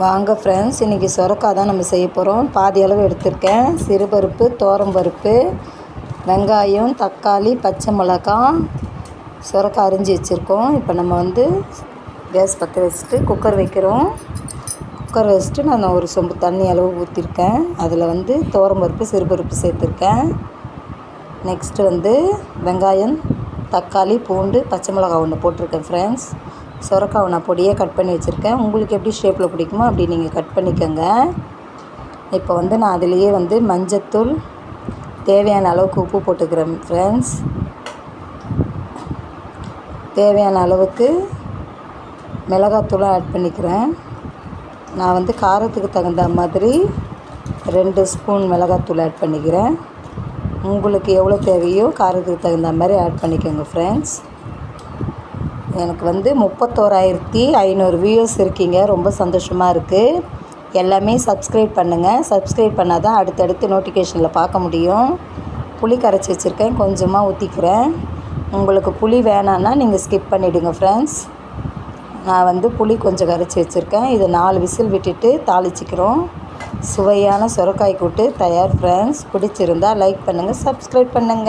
வாங்க ஃப்ரெண்ட்ஸ், இன்றைக்கி சுரக்காய் தான் நம்ம செய்ய போகிறோம். பாதி அளவு எடுத்திருக்கேன். சிறுபருப்பு, துவரம்பருப்பு, வெங்காயம், தக்காளி, பச்சை மிளகாய், சுரக்காய் அரிஞ்சு வச்சுருக்கோம். இப்போ நம்ம கேஸ் பற்ற வச்சுட்டு குக்கர் வைக்கிறோம். குக்கர் வச்சுட்டு நான் ஒரு சொம்பு தண்ணி அளவு ஊற்றிருக்கேன். அதில் துவரம்பருப்பு, சிறுபருப்பு சேர்த்துருக்கேன். நெக்ஸ்ட்டு வெங்காயம், தக்காளி, பூண்டு, பச்சை மிளகாய் ஒன்று போட்டிருக்கேன் ஃப்ரெண்ட்ஸ். சுரக்காவை நான் பொடியாக கட் பண்ணி வச்சுருக்கேன். உங்களுக்கு எப்படி ஷேப்பில் பிடிக்குமோ அப்படி நீங்கள் கட் பண்ணிக்கோங்க. இப்போ நான் அதிலேயே மஞ்சத்தூள், தேவையான அளவுக்கு உப்பு போட்டுக்கிறேன் ஃப்ரெண்ட்ஸ். தேவையான அளவுக்கு மிளகாத்தூளும் ஆட் பண்ணிக்கிறேன். நான் காரத்துக்கு தகுந்த மாதிரி 2 ஸ்பூன் மிளகாத்தூள் ஆட் பண்ணிக்கிறேன். உங்களுக்கு எவ்வளோ தேவையோ காரத்துக்கு தகுந்த மாதிரி ஆட் பண்ணிக்கோங்க ஃப்ரெண்ட்ஸ். எனக்கு 31,500 வியூஸ் இருக்கீங்க. ரொம்ப சந்தோஷமாக இருக்குது. எல்லாமே சப்ஸ்கிரைப் பண்ணுங்கள். சப்ஸ்கிரைப் பண்ணால் தான் அடுத்தடுத்து நோட்டிஃபிகேஷனில் பார்க்க முடியும். புளி கரைச்சி வச்சுருக்கேன், கொஞ்சமாக ஊற்றிக்கிறேன். உங்களுக்கு புளி வேணான்னா நீங்கள் ஸ்கிப் பண்ணிவிடுங்க ஃப்ரெண்ட்ஸ். நான் புளி கொஞ்சம் கரைச்சி வச்சுருக்கேன். இது 4 விசில் விட்டுட்டு தாளிச்சிக்கிறோம். சுவையான சுரக்காய் கூட்டு தயார் ஃப்ரெண்ட்ஸ். பிடிச்சிருந்தால் லைக் பண்ணுங்கள், சப்ஸ்கிரைப் பண்ணுங்கள்.